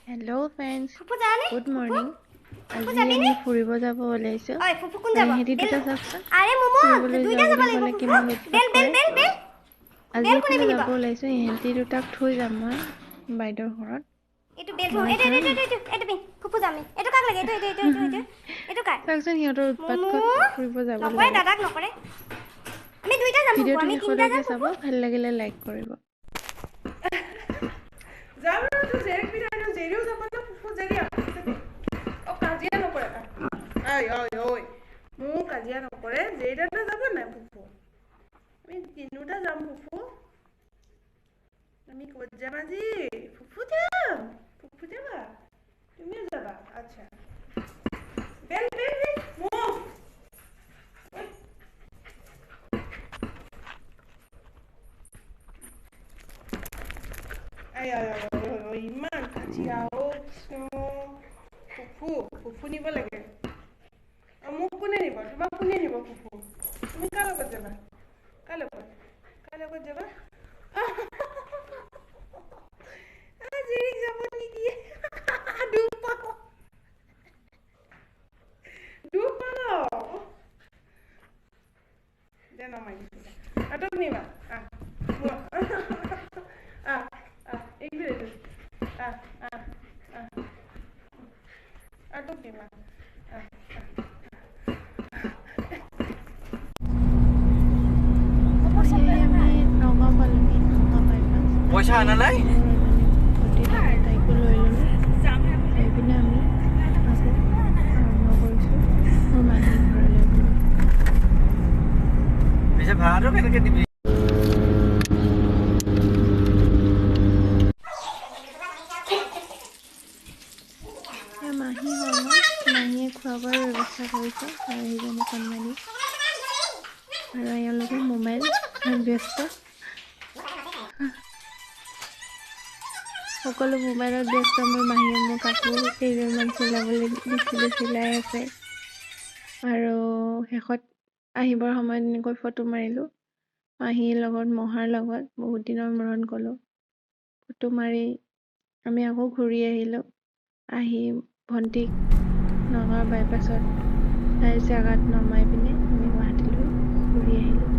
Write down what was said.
Hello friends, ফুফু যানে good ফুফু morning. ফুফু আজি যাবি আমি নে ফুৰিব যাব ওলাইছো। ঐ ফুফু কোন আৰু যাব ইহঁতি বেল দুটা চাওকচোন আৰে মমো ফুৰিবলৈ দুইটা যোৱা যাব বুলি লাগিব ক'লে ফুফু কিমান উৎপাত বেল বেল কৰে। বেল বেল আজি বেল কোনে এফালে পিনিব যাব ওলাইছো, ইহঁতি দুটাক থৈ যাম মই বাইদেউৰ ঘৰত। এইটো বেল মই এইটো যাম। এইটো এইটো এইটো পিন ফুফু যাম এইটো কাক লাগে এইটো এইটো এইটো এইটো এইটো এইটো কাক চাওকচোন সিহঁতৰ মমো উৎপাতখন ফুৰিব যাব নকৰে লাগে। দাদাক নকৰে আমি দুইটা যাম ফুফু ভিডিঅ'টো আমি তিনিটা শেষলৈকে যাম চাব, ফুফু ভাল লাগিলে লাইক কৰিব। যাম তো জেৰি পিনানো জেৰিও যাব না ফুফু জেৰি অ কাজিয়া নকৰে আই ঐ ঐ মোক কাজিয়া নকৰে জেৰিটা যাব নাই ফুফু আমি তিনিটা যাম ফুফু আমি ক'ত যাম আজি ফুফু যাবা তুমিও যাবা আচ্ছা বেল বেল বেল মুভ আই আই আই ইমান কাজিয়া অ ফুফু নিব লাগে মোক কোনে নিব তোমাক কোনে নিব ফুফু তুমি কাৰ লগত যাবা কাৰ লগত যাবা জেৰিক যাব নিদিয়ে দুখ পালো দে নমাই আটক নিবা এইটো আটক নিবা পইচা আনা নাই তাইকো লৈ ল'লো লৈ পিনে আমি আকৌ আৰম্ভ কৰিছোঁ মোৰ মাহীৰ ঘৰলৈ পিছে ভাড়াটো কেনেকৈ দিবি মাহী হয় মই মাহীয়ে খোৱা বোৱাৰ ব্যৱস্থা কৰিছে আৰু সেইজনী কণমানি আৰু এওঁলোকে মোবাইল ব্যস্ত সকলো মোবাইলত ব্যস্ত মোৰ মাহীয়ে মোৰ কাপোৰ কেইযোৰমান চিলাবলৈ দিছিলে চিলাই আছে আৰু শেষত আহিবৰ সময়ত এনেকৈ ফটো মাৰিলোঁ মাহীৰ লগত মহাৰ লগত বহুত দিনৰ মূৰত গ'লোঁ ফটো মাৰি আমি আকৌ ঘূৰি আহিলোঁ আহি ভণ্টিক নগাঁৱৰ বাইপাছত তাইৰ জেগাত নমাই পিনে আমি গুৱাহাটীলৈ ঘূৰি আহিলোঁ